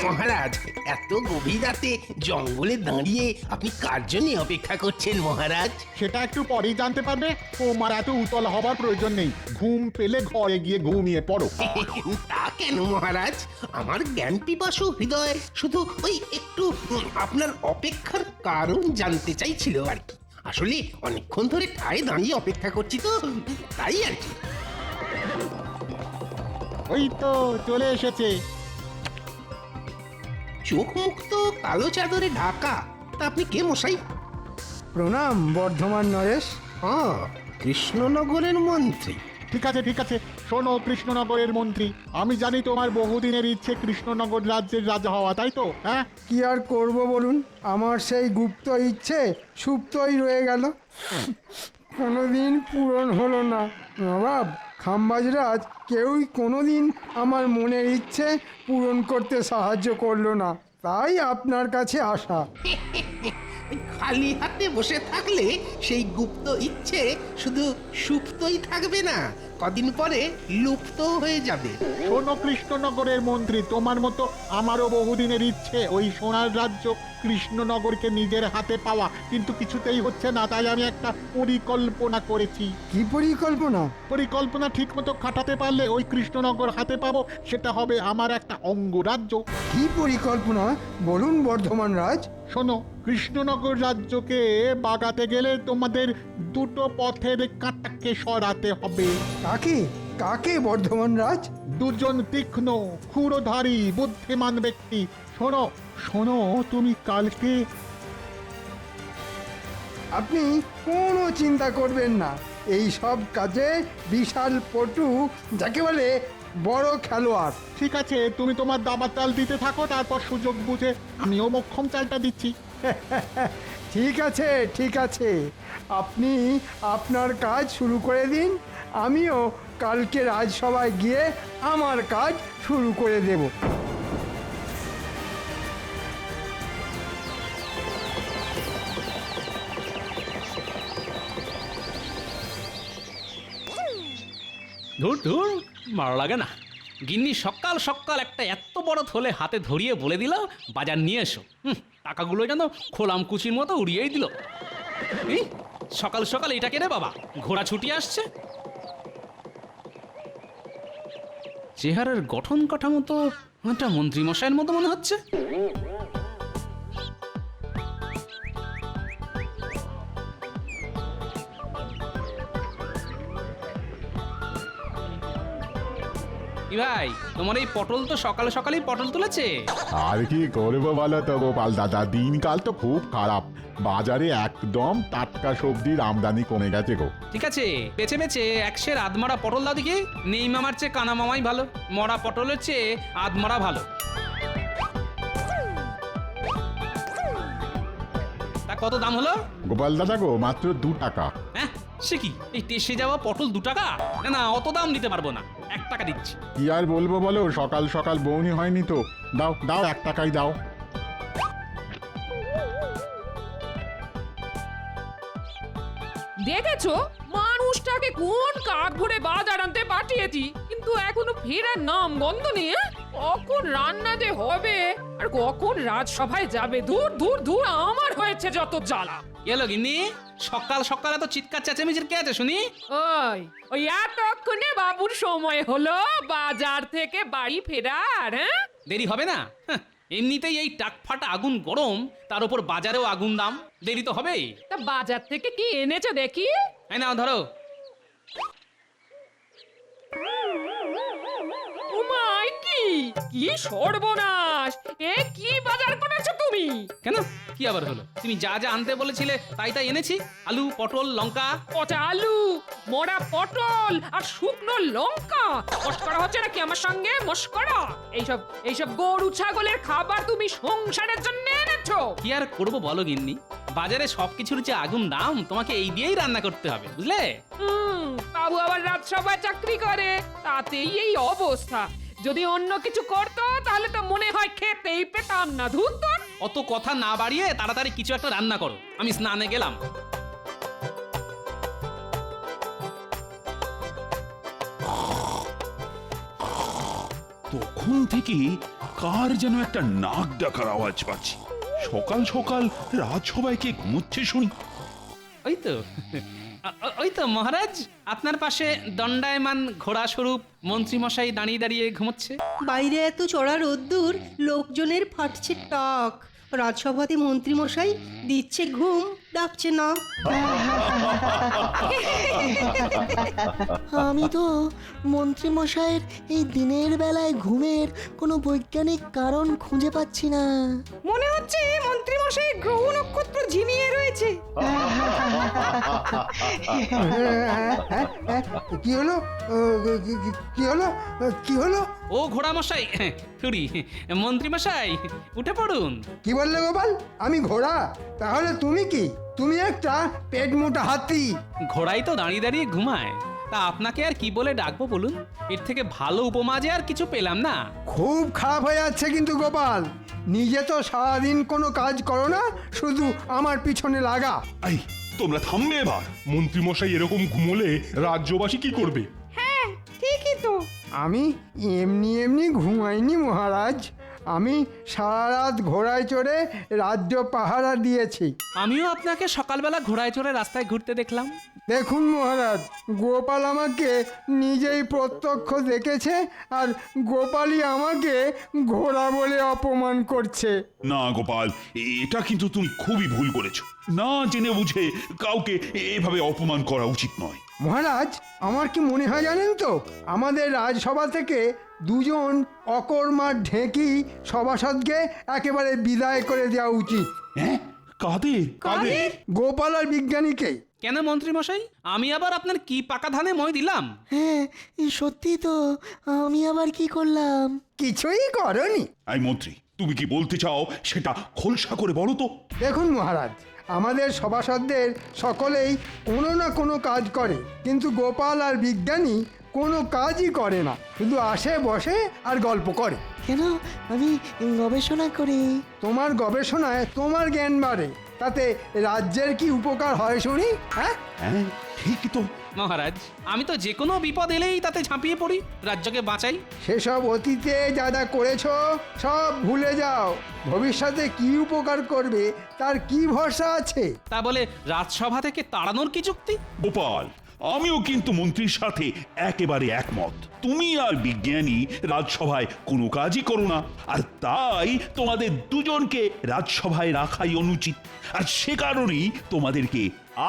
মহারাজ, এত গভীর রাতে জঙ্গলে দাঁড়িয়ে আপনি কার জন্য অপেক্ষা করছেন মহারাজ? সেটা একটু পরেই জানতে পারবে। তোমার এত উতল হবার প্রয়োজন নেই, ঘুম পেলে ঘরে গিয়ে ঘুমিয়ে পড়ো। তা কেন মহারাজ? আমার জ্ঞান পিপাসু হৃদয় শুধু ওই একটু আপনার অপেক্ষার কারণ জানতে চাইছিল আর কি। আসলে অনেকক্ষণ ধরে ঠায় দাঁড়িয়ে অপেক্ষা করছি তো, তাই আর কি। ওই তো চলে এসেছে। চোখ মুখ তো কালো চাদরে ঢাকা। তা আপনি কে মশাই? প্রণাম বর্ধমান নরেশ। কৃষ্ণনগরের মন্ত্রী। ঠিক আছে ঠিক আছে, শোনো কৃষ্ণনগরের মন্ত্রী, আমি জানি তোমার বহুদিনের ইচ্ছে কৃষ্ণনগর রাজ্যের রাজা হওয়া, তাই তো? হ্যাঁ, কি আর করব বলুন, আমার সেই গুপ্ত ইচ্ছে সুপ্তই রয়ে গেল, কোনোদিন পূরণ হলো না। নবাব খাম্বাজরাজ কেউই কোনোদিন আমার মনের ইচ্ছে পূরণ করতে সাহায্য করলো না, তাই আপনার কাছে আসা। খালি হাতে বসে থাকলে সেই গুপ্ত ইচ্ছে শুধু সুপ্তই থাকবে না, কদিন পরে লুপ্ত হয়ে যাবে। শোনো কৃষ্ণনগরের মন্ত্রী, তোমার মতো আমারও বহুদিনের ইচ্ছে ওই সোনার রাজ্য কৃষ্ণনগরকে নিজের হাতে পাওয়া, কিন্তু কিছুতেই হচ্ছে না। তাই আমি একটা পরিকল্পনা করেছি। কি পরিকল্পনা? পরিকল্পনা ঠিক মতো খাটাতে পারলে ওই কৃষ্ণনগর হাতে পাবো, সেটা হবে আমার একটা অঙ্গরাজ্য। কি পরিকল্পনা বলুন বর্ধমান রাজ। শোনো, কৃষ্ণনগর রাজ্যকে বাগাতে গেলে তোমাদের দুটো পথের কাঁটাকে সরাতে হবে। কাকে কাকে বর্ধমান রাজ? দুজন তীক্ষ্ণ ক্ষুরধারী বুদ্ধিমান ব্যক্তি। শোনো শোনো, তুমি কালকে আপনি কোনো চিন্তা করবেন না, এই সব কাজে বিশাল পটু, যাকে বলে বড় খেলোয়াড়। ঠিক আছে, তুমি তোমার দাবার চাল দিতে থাকো, তারপর সুযোগ বুঝে আমিও মক্ষম চালটা দিচ্ছি। ঠিক আছে ঠিক আছে, আপনি আপনার কাজ শুরু করে দিন, আমিও কালকে রাজসভায় গিয়ে আমার কাজ শুরু করে দেব। ধুর ধুর, ভালো লাগে না। গিন্নি সকাল সকাল একটা এত বড় থলে হাতে ধরিয়ে বলে দিল বাজার নিয়ে এসো। টাকাগুলো যেন খোলাম কুচির মতো উড়িয়েই দিল। এই সকাল সকাল এটা কেনে বাবা, ঘোড়া ছুটি আসছে। চেহারার গঠন কাঠামো তো একটা মন্ত্রীমশাইয়ের মতো মনে হচ্ছে। কি ভাই, তোমার এই পটল তো সকাল সকালই পটল তুলেছে। আর কি করবো বলো তো গোপাল দাদা, দিনকাল তো খুব খারাপ, বাজারে একদম টাটকা সবজির আমদানি কমে গেছে গো। ঠিক আছে, বেছে বেছে একশের আধমরা পটল দাও দেখি। নেই মামার চেয়ে কানা মামাই ভালো, মরা পটলের চেয়ে আধমরা ভালো। তা কত দাম হলো? গোপাল দাদা গো, মাত্র 2 টাকা। হ্যাঁ, সে কি, এই টেসে যাওয়া পটল 2 টাকা? না না, অত দাম দিতে পারবো না, 1 টাকা দিচ্ছি। কি আর বলবো বলো, সকাল সকাল বউনি হয়নি তো। দাও দাও, 1 টাকাই দাও। দেখেছো মানুষটাকে কোন কাক ভরে বাজার আনতে পাঠিয়েছি, কিন্তু এখনো ফেরার নাম গন্ধ নেই। কখন রান্না যে হবে আর কখন রাজসভায় যাবে, দূর দূর দূর, আমার হয়েছে যত জ্বালা। এলো গিন্নি, সকাল সকাল এত চিৎকার চেঁচামেচির কে আছে শুনি? ওই ওই এতক্ষণে বাবুর সময় হলো বাজার থেকে বাড়ি ফেরার। হ্যাঁ, দেরি হবে না? এমনিতেই এই টাকফাটা আগুন গরম, তার উপর বাজারেও আগুন দাম, দেরি তো হবেই। তা বাজার থেকে কি এনেছো দেখি? এই নাও ধরো। উমাই, কি কি সর্বনাশ! এ কি বাজার করেছো তুমি? কেন, কি আবার হলো? তুমি যা যা আনতে বলেছিলে তাই তাই এনেছি। আলু, পটল, লঙ্কা। পচা আলু, মোড়া পটল আর শুকনো লঙ্কা। মস্করা হচ্ছে নাকি আমার সঙ্গে? মস্করা? এইসব এইসব গরু ছাগলের খাবার তুমি সংসারের জন্য এনেছো? কি আর করবো বলো গিন্নি, বাজারে সবকিছুর যে আগুন দাম, তোমাকে এই দিয়েই রান্না করতে হবে, বুঝলে? বাবু আবার রাজসভায় চাকরি করে, তাতেই এই অবস্থা। যদি অন্য কিছু করতো তাহলে তো মনে হয় খেতেই পেতাম না। ধুর তোর। অত কথা না বাড়িয়ে তাড়াতাড়ি কিছু একটা রান্না করো, আমি স্নানে গেলাম। তখন থেকে কার যেন একটা নাক ডাকার আওয়াজ পাচ্ছি। সকাল সকাল রাজসভায় কে ঘুমোচ্ছে শুনি। ওই তো ওই তো মহারাজ, আপনার পাশে দণ্ডায়মান ঘোড়া স্বরূপ মন্ত্রীমশাই দাঁড়িয়ে দাঁড়িয়ে ঘুমোচ্ছে। বাইরে এত চড়া রোদ্দুর, লোকজনের ফাটছে টাক, রাজসভাতে মন্ত্রীমশাই দিচ্ছে ঘুম, ডাকছে না। আমি তো মন্ত্রী মশাইয়ের এই দিনের বেলায় ঘুমের কোনো বৈজ্ঞানিক কারণ খুঁজে পাচ্ছি না। মনে হচ্ছে মন্ত্রীমশাই গ্রহ নক্ষত্র ঝিমিয়ে রয়েছে। কি হলো কি হলো কি হলো? ও ঘোড়া মশাই, সরি মন্ত্রীমশাই, উঠে পড়ুন। কি বললে গোপাল? আমি ঘোড়া? তাহলে তুমি কি? তুমি একটা পেট মোটা হাতি। ঘোড়াই তো দাঁড়িয়ে দাঁড়িয়ে ঘুমায়, তা আপনাকে আর কি বলে ডাকবো বলুন? এর থেকে ভালো উপমা যে আর কিছু পেলাম না। খুব খারাপ হয়ে যাচ্ছে কিন্তু গোপাল, নিজে তো সারাদিন কোনো কাজ করো না, শুধু আমার পিছনে লাগা। এই তোমরা থামবে এবার। মন্ত্রীমশাই এরকম ঘুমোলে রাজ্যবাসী কি করবে? ঠিকই তো। আমি এমনি এমনি ঘুমাইনি মহারাজ, আমি সারা রাত ঘোড়ায় চড়ে রাজ্য পাহারা দিয়েছি। আমিও আপনাকে সকালবেলা ঘোড়ায় চড়ে রাস্তায় ঘুরতে দেখলাম। দেখুন মহারাজ, গোপাল আমাকে নিজেই প্রত্যক্ষ দেখেছে, আর গোপালই আমাকে ঘোড়া বলে অপমান করছে। না গোপাল, এটা কিন্তু তুমি খুবই ভুল করেছো। না জেনে বুঝে কাউকে এভাবে অপমান করা উচিত নয়। মহারাজ, আমার কি মনে হয় জানেন তো, আমাদের রাজসভা থেকে দুজন অকর্মার ঢেঁকি সভাসদকে একেবারে বিদায় করে দেওয়া উচিত। হ্যাঁ, কাদের? গোপাল আর বিজ্ঞানীকে। কেন মন্ত্রীমশাই, আমি আবার আপনার কি পাকা ধানে মই দিলাম? হ্যাঁ, সত্যি তো, আমি আবার কি করলাম? কিছুই করনি। এই মন্ত্রী, তুমি কি বলতে চাও সেটা খোলসা করে বলো তো। দেখুন মহারাজ, আমাদের সভাসদদের সকলেই কোনো না কোনো কাজ করে, কিন্তু গোপাল আর বিজ্ঞানী কোনো কাজই করে না, শুধু আসে বসে আর গল্প করে। কেন? আমি গবেষণা করি। তোমার গবেষণায় তোমার জ্ঞান বাড়ে, তাতে রাজ্যের কি উপকার হয় শুনি? হ্যাঁ, হ্যাঁ ঠিকই তো। মহারাজ, আমি তো যে কোনো বিপদ এলেই তাতে ঝাঁপিয়ে পড়ি, রাজ্যকে বাঁচাই। সেসব অতীতে যা যা করেছো সব ভুলে যাও। ভবিষ্যতে কি উপকার করবে তার কি ভরসা আছে? তা বলে রাজসভা থেকে তাড়ানোর কি যুক্তি? গোপাল, আমিও কিন্তু মন্ত্রীর সাথে একেবারে একমত। তুমি আর বিজ্ঞানী রাজসভায় কোনো কাজই করো না, আর তাই তোমাদের দুজনকে রাজসভায় রাখাই অনুচিত। আর সে কারণেই তোমাদেরকে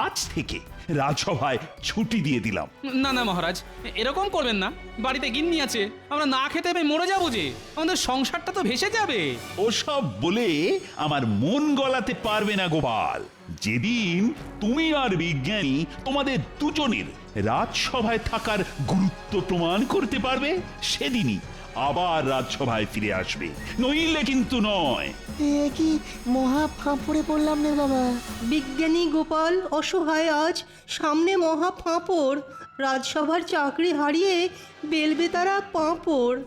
আজ থেকে রাজসভায় ছুটি দিয়ে দিলাম। না না মহারাজ, এরকম করবেন না। বাড়িতে গিন্নি আছে, আমরা না খেতে পেয়ে মরে যাবো যে, আমাদের সংসারটা তো ভেসে যাবে। ওসব বলে আমার মন গলাতে পারবে না গোপাল। যেদিন তুমি আর বিজ্ঞানী তোমাদের দুজনের রাজসভায় থাকার গুরুত্ব প্রমাণ করতে পারবে, সেদিনই আবার রাজসভায় ফিরে আসবে, নইলে কিন্তু নয়। এ কি মহা ফাঁপড়ে পড়লাম রে বাবা। বিজ্ঞানী গোপাল অসহায় আজ, সামনে মহা ফাঁপড়, রাজসভার চাকরি হারিয়ে বেলবে তারা পাঁপড়।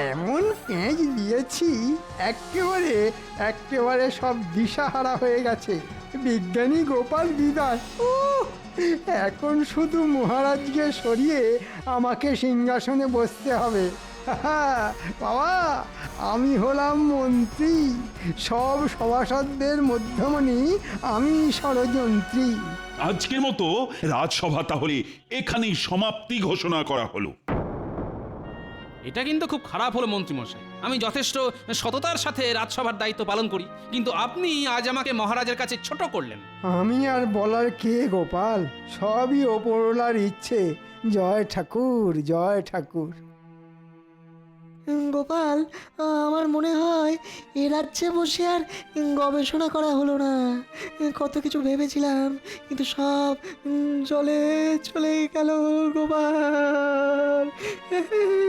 এমন পেঁচ দিয়েছি একেবারে একেবারে সব দিশাহারা হয়ে গেছে। বিজ্ঞানী গোপাল বিদায়। এখন শুধু মহারাজকে সরিয়ে আমাকে সিংহাসনে বসতে হবে। বাবা, আমি হলাম মন্ত্রী, সব সভাসদদের মধ্যমণি আমি ষড়যন্ত্রী। আজকের মতো রাজসভা তাহলে এখানেই সমাপ্তি ঘোষণা করা হলো। এটা কিন্তু খুব খারাপ হলো মন্ত্রীমশাই। আমি যথেষ্ট সততার সাথে রাজসভার দায়িত্ব পালন করি, কিন্তু আপনি আজ আমাকে মহারাজের কাছে ছোট করলেন। আমি আর বলার কে গোপাল, সবই ওপরওয়ালার ইচ্ছে। জয় ঠাকুর, জয় ঠাকুর। গোপাল, আমার মনে হয় এ রাজ্যে বসে আর গবেষণা করা হলো না। কত কিছু ভেবেছিলাম, কিন্তু সব জলে চলে গেল গোপাল।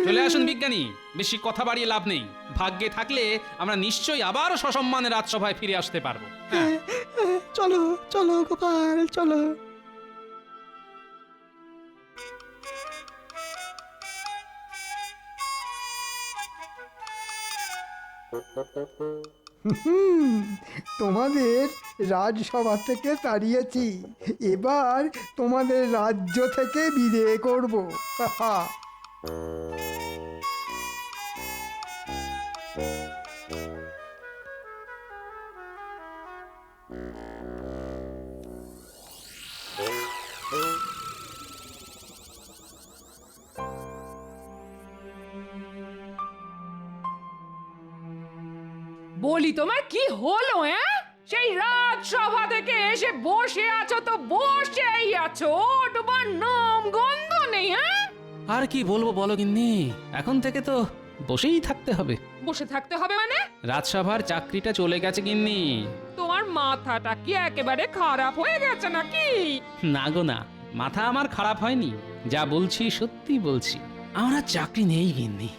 চলে আসুন বিজ্ঞানী, বেশি কথা বাড়িয়ে লাভ নেই। ভাগ্যে থাকলে আমরা নিশ্চয়ই আবার সসম্মানে রাজসভায় ফিরে আসতে পারবো। হ্যাঁ, চলো চলো গোপাল, চলো। তোমাদের রাজসভা থেকে তাড়িয়েছি, এবার তোমাদের রাজ্য থেকে বিদায় করব। বলি তোমার কি হলো? সেই রাজসভা থেকে এসে বসে আছো তো বসেই আছো, ওঠবার নাম গন্ধ নেই। আর কি বলবো বলো গিন্নি, এখন থেকে তো বসেই থাকতে হবে। বসে থাকতে হবে মানে? রাজসভার চাকরিটা চলে গেছে গিন্নি। তোমার মাথাটা কি একেবারে খারাপ হয়ে গেছে নাকি? না গো না, মাথা আমার খারাপ হয়নি, যা বলছি সত্যি বলছি। আমার আর চাকরি নেই গিন্নি,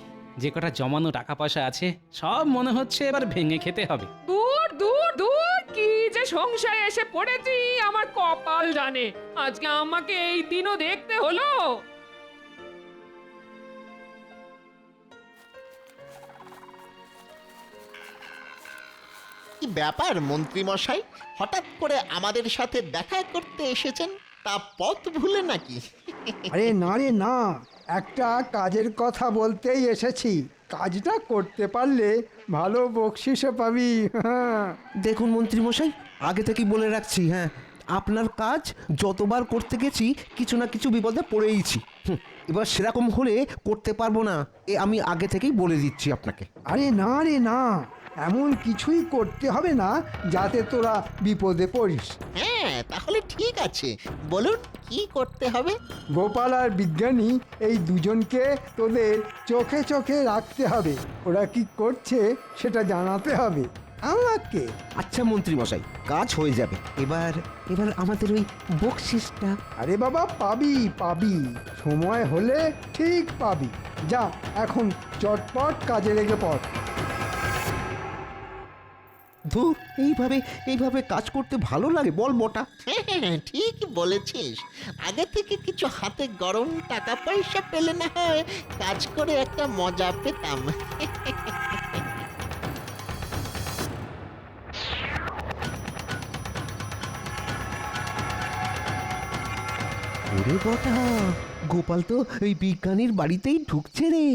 যে কটা জমানো টাকা পয়সা আছে সব মনে হচ্ছে এবার ভেঙে খেতে হবে। দূর দূর দূর, কি যে সংসারে এসে পড়েছি আমার কপাল জানে। আজকে আমাকে এই দিনও দেখতে হলো। কি ব্যাপার মন্ত্রী মশাই, হঠাৎ করে আমাদের সাথে দেখা করতে এসেছেন? তা পথ ভুলে নাকি? আরে না রে না, একটা কাজের কথা বলতেই এসেছি। কাজটা করতে পারলে ভালো বকশিসও পাবি। দেখুন মন্ত্রীমশাই, আগে থেকেই বলে রাখছি, হ্যাঁ, আপনার কাজ যতবার করতে গেছি কিছু না কিছু বিপদে পড়েইছি। এবার সেরকম হলে করতে পারবো না, আমি আগে থেকেই বলে দিচ্ছি আপনাকে। আরে না রে না, এমন কিছুই করতে হবে না যাতে তোরা বিপদে পড়িস। হ্যাঁ, তাহলে ঠিক আছে, বলুন কি করতে হবে? গোপাল আর বিজ্ঞানী এই দুজনকে তোদের চোখে চোখে রাখতে হবে। ওরা কি করছে সেটা জানাতে হবে আমাকে। আচ্ছা মন্ত্রীমশাই, কাজ হয়ে যাবে। এবার এবার আমাদের ওই বকশিসটা। আরে বাবা, পাবি পাবি, সময় হলে ঠিক পাবি। যা এখন চটপট কাজে লেগে পড়। ধুর, এইভাবে কাজ করতে ভালো লাগে বল মোটা? হ্যাঁ, ঠিক বলেছিস। আগে থেকে কিছু হাতে গরম টাকা পয়সা পেলে না হয় কাজ করে একটা মজা পেতাম। ওরে বটা, গোপাল তো ওই বিজ্ঞানীর বাড়িতেই ঢুকছে রে,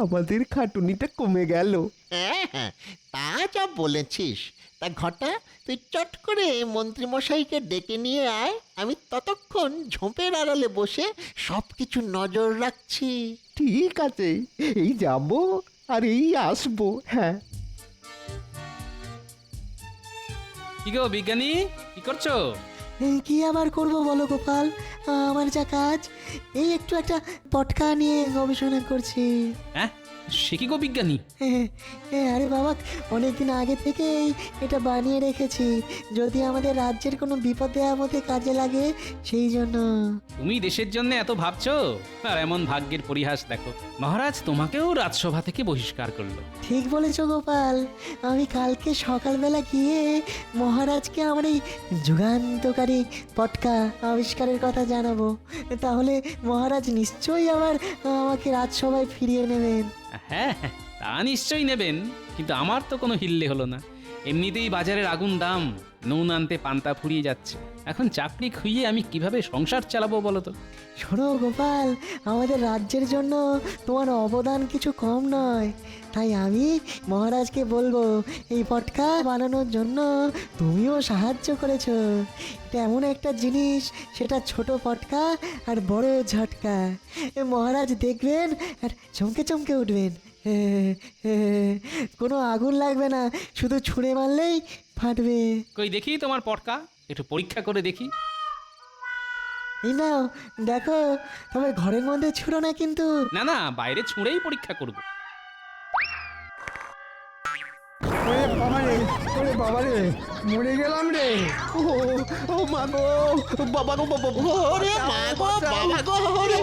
আমাদের খাটুনিটা কমে গেল। হ্যাঁ, তা যা বলেছিস। তা ঘটা, তুই চট করে মন্ত্রীমশাইকে ডেকে নিয়ে আয়, আমি ততক্ষণ ঝোপের আড়ালে বসে সব কিছু নজর রাখছি। ঠিক আছে, এই যাব আর এই আসবো। হ্যাঁ। কি গো বিজ্ঞানী, কি করছো? কি আবার করব বলো গোপাল, আমার যা কাজ, এই একটু একটা পটকা নিয়ে গবেষণা করছি। হ্যাঁ, সে কি গো বিজ্ঞানী? আরে বাবা, অনেকদিন আগে থেকেই এটা বানিয়ে রেখেছি, যদি আমাদের রাজ্যের কোনো বিপদে আপদে কাজে লাগে সেই জন্য। তুমি দেশের জন্য এত ভাবছো, আর এমন ভাগ্যের পরিহাস দেখো, মহারাজ তোমাকেও রাজসভা থেকে বহিষ্কার করলো। ঠিক বলেছো গোপাল, আমি কালকে সকালবেলা গিয়ে মহারাজকে আমার এই যুগান্তকারী পটকা আবিষ্কারের কথা জানাবো, তাহলে মহারাজ নিশ্চয়ই আবার আমাকে রাজসভায় ফিরিয়ে নেবেন। হ্যাঁ হ্যাঁ, তা নিশ্চয়ই নেবেন, কিন্তু আমার তো কোনো হিল্লে হলো না। এমনিতেই বাজারের আগুন দাম, নুন আনতে পান্তা ফুরিয়ে যাচ্ছে, এখন চাকরি খুইয়ে আমি কিভাবে সংসার চালাবো বলো তো? শোনো গোপাল, আমাদের রাজ্যের জন্য তোমার অবদান কিছু কম নয়, তাই আমি মহারাজকে বলবো এই পটকা বানানোর জন্য তুমিও সাহায্য করেছো। এটা এমন একটা জিনিস, সেটা ছোট পটকা আর বড় ঝটকা, মহারাজ দেখবেন আর চমকে চমকে উঠবেন। কোনো আগুন লাগবে না, শুধু ছুঁড়ে মারলেই ফাটবে। কই দেখি তোমার পটকা, একটু পরীক্ষা করে দেখি। এই নাও দেখো, তবে ঘরের মধ্যে ছুঁড়ো না কিন্তু। না না, বাইরে ছুঁড়েই পরীক্ষা করব। ওরে বাবারে, ওরে বাবারে, মরে গেলাম রে। ও মা গো, বাবা গো, বাবা গো, ওরে মা গো, বাবা গো, ওরে,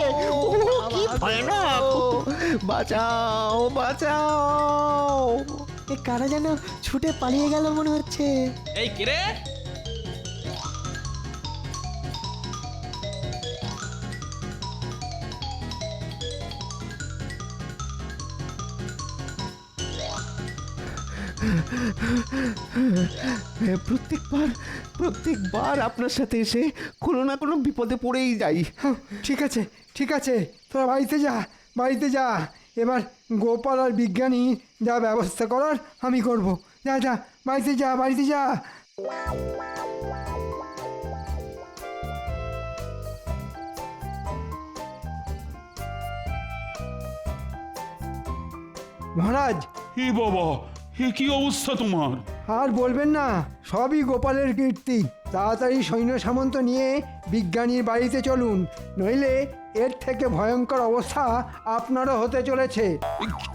কি ভয়ানক! বাঁচাও বাঁচাও। এ কারা যেন ছুটে পালিয়ে গেল মনে হচ্ছে। এই কিরে, প্রত্যেকবার আপনার সাথে এসে কোনো না কোনো বিপদে পড়েই যাই। হ্যাঁ, ঠিক আছে তোরা বাড়িতে যা এবার গোপাল আর বিজ্ঞানী যা ব্যবস্থা করার আমি করব। যা বাড়িতে যা। মহারাজ, হে বাবা, হে কি অবস্থা তোমার? আর বলবেন না, সবই গোপালের কীর্তি। তাড়াতাড়ি সৈন্য সামন্ত নিয়ে বিজ্ঞানীর বাড়িতে চলুন, নইলে এর থেকে ভয়ঙ্কর অবস্থা আপনারও হতে চলেছে।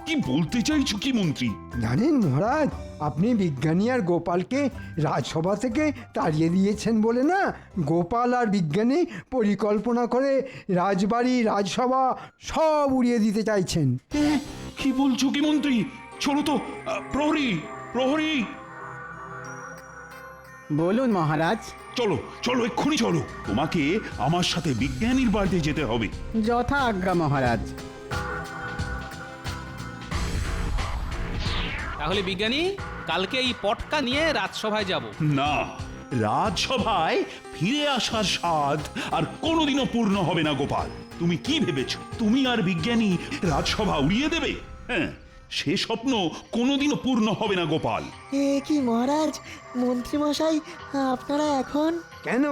কি বলতে চাইছো কি মন্ত্রী? জানেন মহারাজ, আপনি বিজ্ঞানী আর গোপালকে রাজসভা থেকে তাড়িয়ে দিয়েছেন বলে না, গোপাল আর বিজ্ঞানী পরিকল্পনা করে রাজবাড়ি রাজসভা সব উড়িয়ে দিতে চাইছেন। কি বলছো কি মন্ত্রী? চলো তো, প্রহরী। বলুন মহারাজ। চলো এক্ষুনি চলো, তোমাকে আমার সাথে বিজ্ঞানীর বাড়িতে যেতে হবে। যথা আজ্ঞা মহারাজ। তাহলে বিজ্ঞানী, কালকে এই পটকা নিয়ে রাজসভায় যাব। না, রাজসভায় ফিরে আসার স্বাদ আর কোনোদিনও পূর্ণ হবে না গোপাল। তুমি কি ভেবেছো তুমি আর বিজ্ঞানী রাজসভা উড়িয়ে দেবে? হ্যাঁ, সে স্বপ্ন কোনোদিনও পূর্ণ হবে না গোপাল। এ কি মহারাজ, মন্ত্রীমশাই আপনারা এখন? কেন,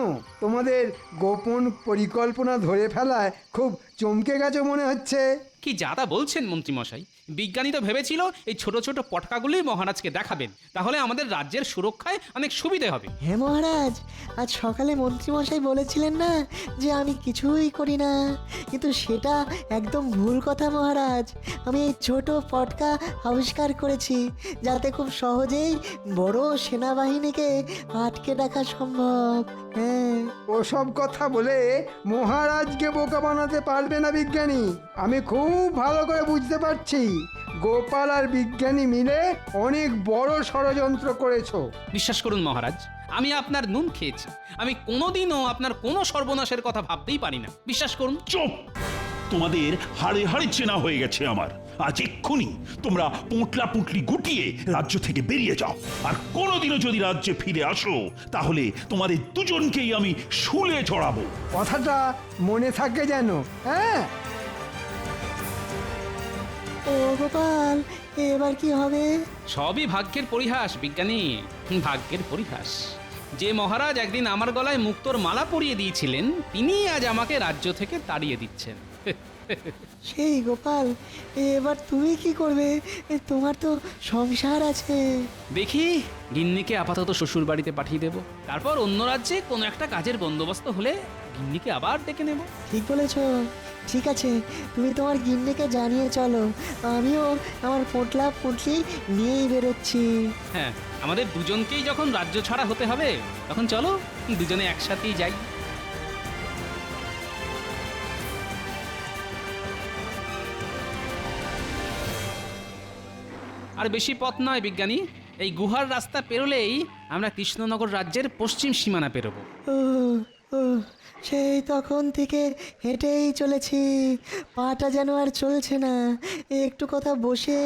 তোমাদের গোপন পরিকল্পনা ধরে ফেলায় খুব চমকে গেছে মনে হচ্ছে। কি যাতা বলছেন মন্ত্রীমশাই? বিজ্ঞানী তো ভেবেছিল এই ছোট ছোট পটকাগুলি মহারাজকে দেখাবেন, তাহলে আমাদের রাজ্যের সুরক্ষায় অনেক সুবিধে হবে। হ্যাঁ মহারাজ, আজ সকালে মন্ত্রীমশাই বলেছিলেন না যে আমি কিছুই করি না, কিন্তু সেটা একদম ভুল কথা মহারাজ। আমি এই ছোট পটকা আবিষ্কার করেছি যাতে খুব সহজেই বড় সেনাবাহিনীকে আটকে রাখা সম্ভব। হ্যাঁ, ওসব কথা বলে মহারাজকে বোকা বানাতে পারবে না বিজ্ঞানী। আমি খুব ভালো করে বুঝতে পারছি, গোপাল আর বিজ্ঞানী মিলে অনেক বড় ষড়যন্ত্র করেছো। বিশ্বাস করুন মহারাজ, আমি আপনার নুন খেয়েছি। আমি কোনোদিনও আপনার কোনো সর্বনাশের কথা ভাবতেই পারি না, বিশ্বাস করুন। চুপ! তোমাদের হাড়ে হাড়ে চেনা হয়ে গেছে আমার। আজ এক্ষুনি তোমরা পোঁটলা পুঁটলি গুটিয়ে রাজ্য থেকে বেরিয়ে যাও, আর কোনোদিনও যদি রাজ্যে ফিরে আসো তাহলে তোমাদের দুজনকেই আমি শুলে চড়াবো। কথাটা মনে থাকে যেন। হ্যাঁ, ও গোপাল, এবার কি হবে? সবই ভাগ্যের পরিহাস বিজ্ঞানী, ভাগ্যের পরিহাস। যে মহারাজ একদিন আমার গলায় মুক্তোর মালা পরিয়ে দিয়েছিলেন, তিনি আজ আমাকে রাজ্য থেকে তাড়িয়ে দিচ্ছেন। সেই গোপাল, এবার তুমি কি করবে? তোমার তো সংসার আছে। দেখি, গিন্নিকে আপাতত শ্বশুর বাড়িতে পাঠিয়ে দেব, তারপর অন্য রাজ্যে কোনো একটা কাজের বন্দোবস্ত হলে গিন্নিকে আবার ডেকে নেব। ঠিক বলেছ। ঠিক আছে, তুমি তোমার গিন্নিকে জানিয়ে চলো, আমিও আমার পোটলা পুটলি নিয়েই বেরোচ্ছি। হ্যাঁ, আমাদের দুজনকেই যখন রাজ্য ছাড়া হতে হবে, তখন চলো দুজনে একসাথেই যাই। আর বেশি পথ নয় বিজ্ঞানী, এই গুহার রাস্তা পেরোলেই আমরা কৃষ্ণনগর রাজ্যের পশ্চিম সীমানা পেরোবো। ও ও, সেই তখন থেকে হেঁটেই চলেছি, পাটা যেন আর চলছে না। একটু কথা বসে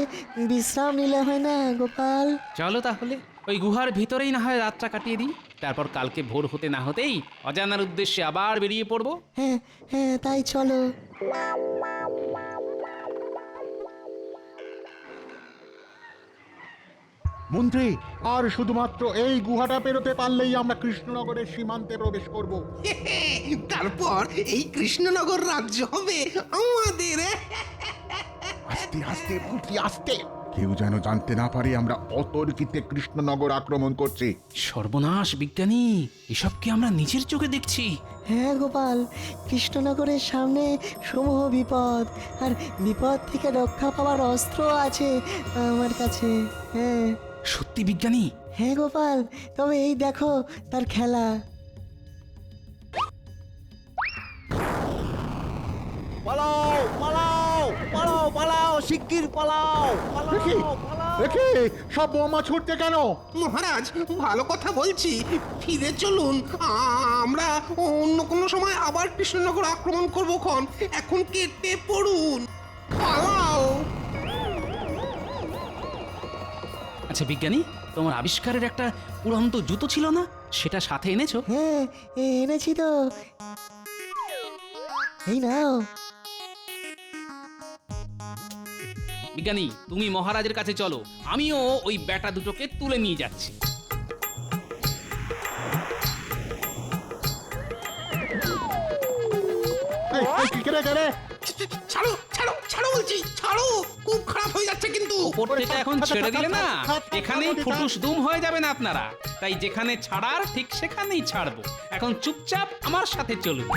বিশ্রাম নিলে হয় না গোপাল? চলো তাহলে ওই গুহার ভিতরেই না হয় রাতটা কাটিয়ে দিই, তারপর কালকে ভোর হতে না হতেই অজানার উদ্দেশ্যে আবার বেরিয়ে পড়বো। হ্যাঁ হ্যাঁ, তাই চলো। মন্ত্রী, আর শুধুমাত্র এই গুহাটা পেরোতে পারলেই আমরা কৃষ্ণনগরের সীমান্তে প্রবেশ করব। তারপর এই কৃষ্ণনগর রাজ্য হবে আমাদের। আস্তে আস্তে পুঁটলি আস্তে, কেউ যেন জানতে না পারে আমরা অতর্কিতে কৃষ্ণনগর আক্রমণ করছি। সর্বনাশ বিজ্ঞানী, এসব কি আমরা নিজের চোখে দেখছি? হ্যাঁ গোপাল, কৃষ্ণনগরের সামনে সমূহ বিপদ, আর বিপদ থেকে রক্ষা পাওয়ার অস্ত্র আছে আমার কাছে। হ্যাঁ সত্যি বিজ্ঞানী? হ্যাঁ গোপাল, তবে এই দেখো তার খেলা। পালাও পালাও পালাও পালাও, শিগগির পালাও দেখি সব বোমা ছুটতে কেন? মহারাজ, ভালো কথা বলছি, ফিরে চলুন। আমরা অন্য কোনো সময় আবার কৃষ্ণনগর আক্রমণ করবো খন। এখন কেটে পড়ুন, পালাও। আচ্ছা বিজ্ঞানী, তোমার আবিষ্কারের একটা উড়ন্ত জুতো ছিল না, সেটা সাথে এনেছো? হ্যাঁ এনেছি তো, এই নাও। বিজ্ঞানী, তুমি মহারাজের কাছে চলো, আমিও ওই ব্যাটা দুটোকে তুলে নিয়ে যাচ্ছি। কেড়ে ছাড়ো ছাড়ো ছাড়ো বলছি, ছাড়ো, খুব খারাপ হয়ে যাচ্ছে কিন্তু। ওপর থেকে এখন ছেড়ে দিলে না, এখানেই ফুটুস দুম হয়ে যাবেন আপনারা। তাই যেখানে ছাড়ার ঠিক সেখানেই ছাড়বো। এখন চুপচাপ আমার সাথে চলুন।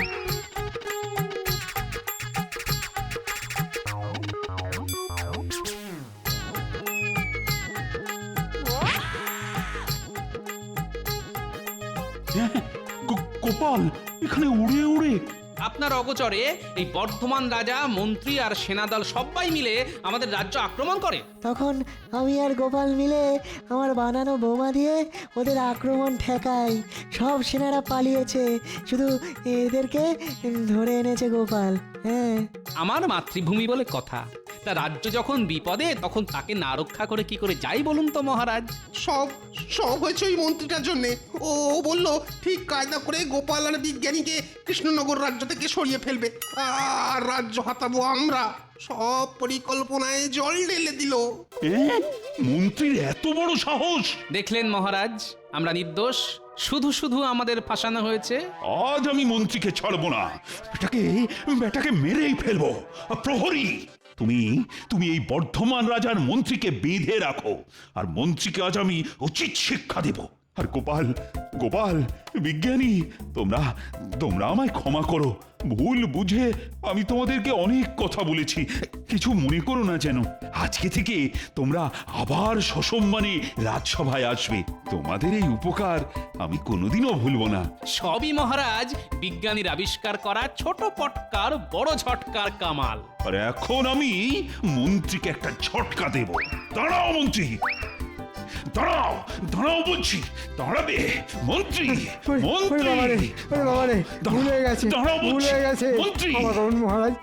গোপাল, এখানে উড়ে উড়ে আপনার অগোচরে এই বর্ধমান রাজা, মন্ত্রী আর সেনাদল সবাই মিলে আমাদের রাজ্য আক্রমণ করে। তখন আমি আর গোপাল মিলে আমার বানানো বোমা দিয়ে ওদের আক্রমণ ঠেকাই। সব সেনারা পালিয়েছে, শুধু এদেরকে ধরে এনেছে গোপাল। হ্যাঁ, আমার মাতৃভূমি বলে কথা। তা রাজ্য যখন বিপদে, তখন তাকে না রক্ষা করে কি করে যাই বলুন তো মহারাজ? সব সব হয়েছে ওই মন্ত্রীটার জন্যে। ও বললো ঠিক কায়দা করে গোপাল আর বিজ্ঞানীকে কৃষ্ণনগর রাজ্য থেকে সরিয়ে ফেলবে, আর রাজ্য হাতাবো আমরা। সব পরিকল্পনায় জল ঢেলে দিল। মন্ত্রীর এত বড় সাহস! দেখলেন মহারাজ, আমরা নির্দোষ, শুধু শুধু আমাদের ফাঁসানো হয়েছে। আজ আমি মন্ত্রীকে ছাড়বো না, বেটাকে মেরেই ফেলবো। প্রহরী, তুমি এই বর্ধমান রাজার মন্ত্রীকে বেঁধে রাখো, আর মন্ত্রীকে আজ আমি উচিত শিক্ষা দেব। আর গোপাল, বিজ্ঞানী, তোমরা আমায় ক্ষমা করো। ভুল বুঝে আমি তোমাদেরকে অনেক কথা বলেছি, কিছু মনে করো না যেন। আজকে থেকে তোমরা আবার সসম্মানে রাজসভায় আসবে। তোমাদের এই উপকার আমি কোনোদিনও ভুলবো না। সবই মহারাজ বিজ্ঞানীর আবিষ্কার করা ছোট পটকার বড় ঝটকার কামাল। আর এখন আমি মন্ত্রীকে একটা ঝটকা দেব। দাঁড়াও মন্ত্রী, দাঁড়াও বলছি, দাঁড়াবে মন্ত্রী। ভুলে গেছে মন্ত্রী, মহারাজ।